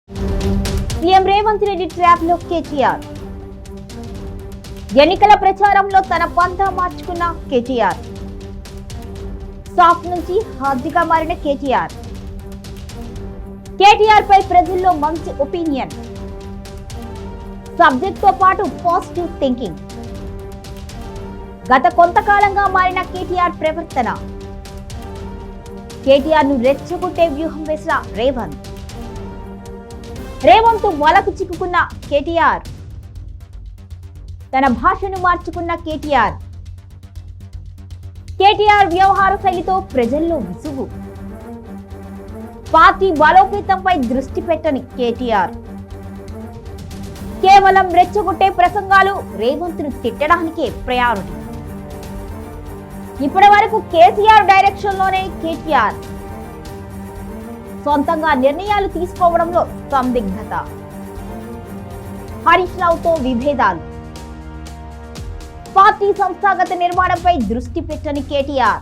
CM Revanth Reddy trap లో కేటీఆర్. ఎన్నికల ప్రచారంలో తన పంతా మార్చుకున్న కేటీఆర్. సాఫ్ట్ నుంచి హార్దిగా మారిన కేటీఆర్. కేటీఆర్ పై ప్రజల్లో మంచి ఒపీనియన్. సబ్జెక్ట్ తో పాటు పాజిటివ్ థింకింగ్. గత కొంతకాలంగా మారిన కేటీఆర్ ప్రవర్తన. కేటీఆర్ ను రెచ్చగొట్టే వ్యూహం వేసిన రేవంత్ వలకు చిక్కుకున్న కేటీఆర్. తన భాషను మార్చుకున్న కేటీఆర్. కేటీఆర్ వ్యవహార శైలితో ప్రజల్లో విసుగు. పార్టీ బలోపేతంపై దృష్టి పెట్టని కేటీఆర్. కేవలం రెచ్చగొట్టే ప్రసంగాలు, రేవంత్ ను తిట్టడానికే ప్రయారిటీ. ఇప్పటి వరకు కేసీఆర్ డైరెక్షన్ లోనే కేటీఆర్. సొంతంగా నిర్ణయాలు తీసుకోవడంలో సందిగ్ధత. హరీష్ రావుతో విభేదాలు. పార్టీ సంస్థాగత నిర్మాణంపై దృష్టి పెట్టని కేటీఆర్.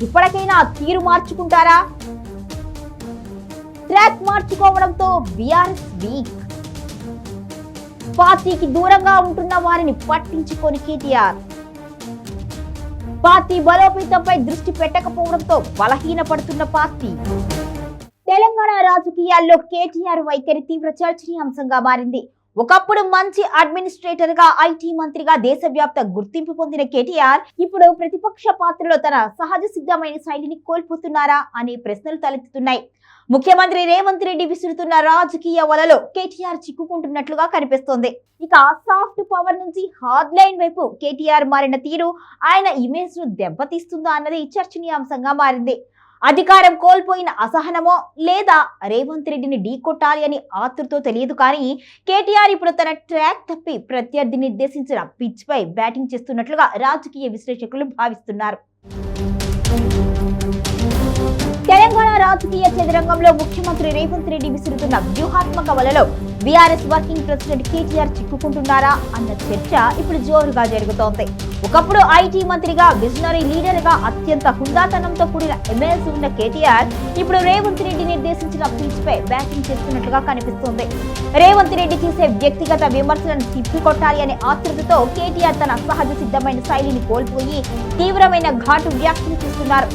ఇప్పటికైనా తీరు మార్చుకుంటారా? ట్రాక్ మార్చుకోవడంతో బీఆర్ఎస్ వీక్. పార్టీకి దూరంగా ఉంటున్న వారిని పట్టించుకొని కేటీఆర్. పార్టీ బలోపేతంపై దృష్టి పెట్టకపోవడంతో బలహీనపడుతున్న పార్టీ. తెలంగాణ రాజకీయాల్లో కేటీఆర్ వైఖరి తీవ్ర చర్చనీయాంశంగా మారింది. ఒకప్పుడు మంచి అడ్మినిస్ట్రేటర్ గా, ఐటీ మంత్రిగా దేశవ్యాప్త గుర్తింపు పొందిన కేటీఆర్ ఇప్పుడు ప్రతిపక్ష పాత్రలో తన సహజ సిద్ధమైన శైలిని కోల్పోతున్నారా అనే ప్రశ్నలు తలెత్తుతున్నాయి. ముఖ్యమంత్రి రేవంత్ రెడ్డి విసురుతున్న రాజకీయ వలలో కేటీఆర్ చిక్కుకుంటున్నట్లుగా కనిపిస్తోంది. ఇక సాఫ్ట్ పవర్ నుంచి హార్డ్ లైన్ వైపు కేటీఆర్ మారిన తీరు ఆయన ఇమేజ్ ను దెబ్బతీస్తుందా అన్నది చర్చనీయాంశంగా మారింది. అధికారం కోల్పోయిన అసహనమో లేదా రేవంత్ రెడ్డిని ఢీకొట్టాలి అని ఆతృతో తెలియదు, కానీ కేటీఆర్ ఇప్పుడు తన ట్రాక్ తప్పి ప్రత్యర్థి నిర్దేశించిన పిచ్ పై బ్యాటింగ్ చేస్తున్నట్లుగా రాజకీయ విశ్లేషకులు భావిస్తున్నారు. తెలంగాణ రాజకీయ చదరంగంలో ముఖ్యమంత్రి రేవంత్ రెడ్డి విసురుతున్న వ్యూహాత్మక వలలో బీఆర్ఎస్ వర్కింగ్ ప్రెసిడెంట్ కేటీఆర్ చిక్కుకుంటున్నారా అన్న చర్చ ఇప్పుడు జోరుగా జరుగుతోంది. ఒకప్పుడు ఐటీ మంత్రిగా, విజనరీ లీడర్ గా అత్యంత హుందాతనంతో కూడిన ఎమ్మెల్సీ ఉన్న కేటీఆర్ ఇప్పుడు రేవంత్ రెడ్డి నిర్దేశించిన పిచ్ పై బ్యాటింగ్ చేస్తున్నట్లుగా కనిపిస్తోంది. రేవంత్ రెడ్డి చేసే వ్యక్తిగత విమర్శలను తిప్పికొట్టాలి అనే ఆతృతతో కేటీఆర్ తన సహజ సిద్ధమైన శైలిని కోల్పోయి తీవ్రమైన ఘాటు వ్యాఖ్యలు చేస్తున్నారు.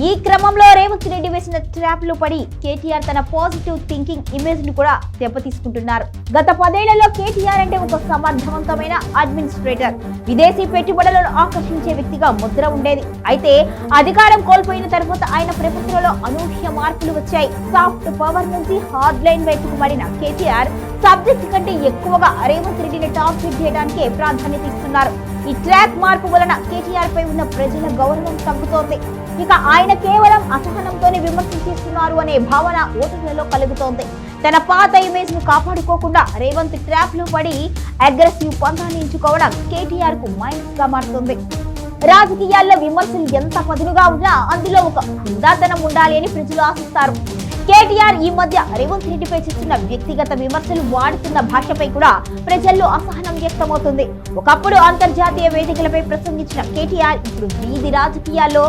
ఈ క్రమంలో రేవంత్ రెడ్డి వేసిన ట్రాప్ లో పడి కేటీఆర్ తన పాజిటివ్ థింకింగ్ ఇమేజ్ ను కూడా దెబ్బతీసుకుంటున్నారు. గత 10 ఏళ్లలో కేటీఆర్ అంటే ఒక సమర్థవంతమైన అడ్మినిస్ట్రేటర్, విదేశీ పెట్టుబడులను ఆకర్షించే వ్యక్తిగా ముద్ర ఉండేది. అయితే అధికారం కోల్పోయిన తర్వాత ఆయన ప్రపంచంలో అనూహ్య మార్పులు వచ్చాయి. సాఫ్ట్ పవర్ నుంచి హార్డ్ లైన్ వైపుకు మారిన కేటీఆర్ సబ్జెక్ట్ కంటే ఎక్కువగా రేవంత్ రెడ్డిని టార్గెట్ చేయడానికే ప్రాధాన్యత ఇస్తున్నారు. ఈ ట్రాక్ మార్పు వలన కేటీఆర్ పై ఉన్న ప్రజల గౌరవం తగ్గుతోంది. ఇక ఆయన కేవలం అసహనంతోనే విమర్శలు చేస్తున్నారు అనే భావన ఓటర్లలో కలుగుతోంది. తన పాత ఇమేజ్ ను కాపాడుకోకుండా రేవంత్ ట్రాప్ లో పడి అగ్రెసివ్ పంతాన్ని ఎంచుకోవడం కేటీఆర్ కు మైనస్ గా మారుతుంది. రాజకీయాల్లో విమర్శలు ఎంత పదునుగా ఉన్నా అందులో ఒక హుందాతనం ఉండాలి అని ప్రజలు ఆశిస్తారు. కేటీఆర్ ఈ మధ్య రేవంత్ రెడ్డిపై చేస్తున్న వ్యక్తిగత విమర్శలు, వాడుతున్న భాషపై కూడా ప్రజల్లో అసహనం వ్యక్తమవుతుంది. ఒకప్పుడు అంతర్జాతీయ వేదికలపై ప్రసంగించిన కేటీఆర్ ఇప్పుడు వీధి రాజకీయాల్లో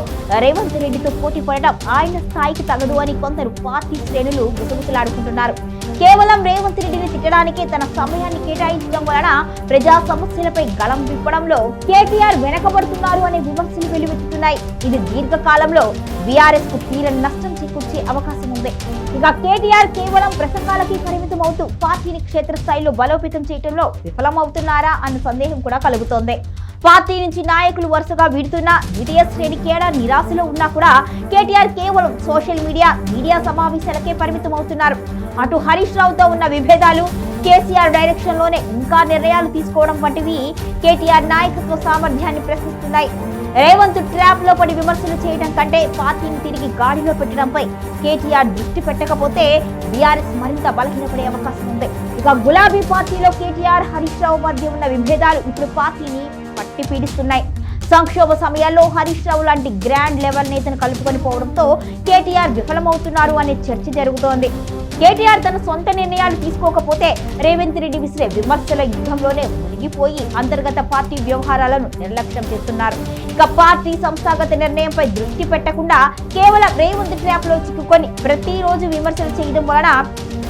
రేవంత్ రెడ్డితో పోటీ పడడం ఆయన స్థాయికి తగదు అని కొందరు పార్టీ శ్రేణులు గుసగుసలాడుకుంటున్నారు. కేవలం రేవంత్ రెడ్డిని తిట్టడానికే తన సమయాన్ని కేటాయించడం వలన ప్రజా సమస్యలపై గళం విప్పడంలో కేటీఆర్ వెనకబడుతున్నారు అనే విమర్శలు వెలువెత్తుతున్నాయి. ఇది దీర్ఘకాలంలో బీఆర్ఎస్ కు తీరని నష్టం చేకూర్చే అవకాశం ఉంది. ఇక కేటీఆర్ కేవలం ప్రసంగాలకి పరిమితం అవుతూ పార్టీని క్షేత్రస్థాయిలో బలోపేతం చేయడంలో విఫలమవుతున్నారా అన్న సందేహం కూడా కలుగుతోంది. పార్టీ నుంచి నాయకులు వరుసగా వీడుతున్నా ద్వితీయ శ్రేణి కేడర్ నిరాశలో ఉన్నా కూడా కేటీఆర్ కేవలం సోషల్ మీడియా సమావేశాలకే పరిమితం అవుతున్నారు. అటు హరీష్ రావుతో ఉన్న విభేదాలు, కేసీఆర్ డైరెక్షన్ లోనే ఇంకా నిర్ణయాలు తీసుకోవడం వంటివి కేటీఆర్ నాయకత్వ సామర్థ్యాన్ని ప్రశ్నిస్తున్నాయి. రేవంత్ ట్రాప్ లో పడి విమర్శలు చేయడం కంటే పార్టీని తిరిగి గాడిలో పెట్టడంపై కేటీఆర్ దృష్టి పెట్టకపోతే బీఆర్ఎస్ మరింత బలహీనపడే అవకాశం ఉంది. ఇక గులాబీ పార్టీలో కేటీఆర్, హరీష్ రావు మధ్య ఉన్న విభేదాలు ఇప్పుడు పార్టీని పట్టి పీడిస్తున్నాయి. సంక్షోభ సమయాల్లో హరీష్ రావు లాంటి గ్రాండ్ లెవెల్ నేతను కలుపుకొని పోవడంతో కేటీఆర్ విఫలమవుతున్నారు అనే చర్చ జరుగుతోంది. కేటీఆర్ తన సొంత నిర్ణయాలు తీసుకోకపోతే రేవంత్ రెడ్డి విసిరే విమర్శల యుద్ధంలోనే మునిగిపోయి అంతర్గత పార్టీ వ్యవహారాలను నిర్లక్ష్యం చేస్తున్నారు. ఇక పార్టీ సంస్థాగత నిర్ణయంపై దృష్టి పెట్టకుండా కేవలం రేవంత్ ట్రాప్ లో చిక్కుకొని ప్రతిరోజు విమర్శలు చేయడం వలన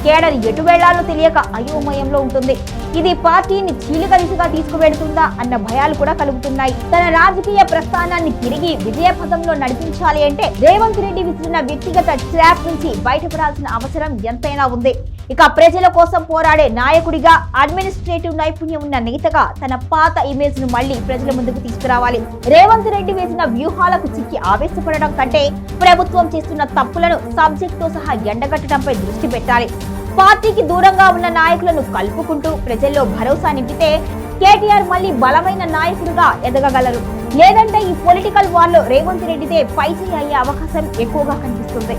కేడర్ ఎటు వెళ్లాలో తెలియక అయోమయంలో ఉంటుంది. ఇది పార్టీని చీలిక దిశగా తీసుకువెడుతుందా అన్న భయాలు కూడా కలుగుతున్నాయి. తన రాజకీయ ప్రస్థానాన్ని తిరిగి విజయపథంలో నడిపించాలి అంటే రేవంత్ రెడ్డి విసిరిన వ్యక్తిగత ట్రాప్ నుంచి బయటపడాల్సిన అవసరం ఎంతైనా ఉంది. ఇక ప్రజల కోసం పోరాడే నాయకుడిగా, అడ్మినిస్ట్రేటివ్ నైపుణ్యం ఉన్న నేతగా తన పాత ఇమేజ్ ను మళ్లీ ప్రజల ముందుకు తీసుకురావాలి. రేవంత్ రెడ్డి వేసిన వ్యూహాలకు చిక్కి ఆవేశపడడం కంటే ప్రభుత్వం చేస్తున్న తప్పులను సబ్జెక్ట్ తో సహా ఎండగట్టడంపై దృష్టి పెట్టాలి. పార్టీకి దూరంగా ఉన్న నాయకులను కలుపుకుంటూ ప్రజల్లో భరోసా నింపితే కేటీఆర్ మళ్లీ బలమైన నాయకుడిగా ఎదగగలరు. లేదంటే ఈ పొలిటికల్ వార్ లో రేవంత్ రెడ్డిదే పైచేయి అయ్యే అవకాశం ఎక్కువగా కనిపిస్తుంది.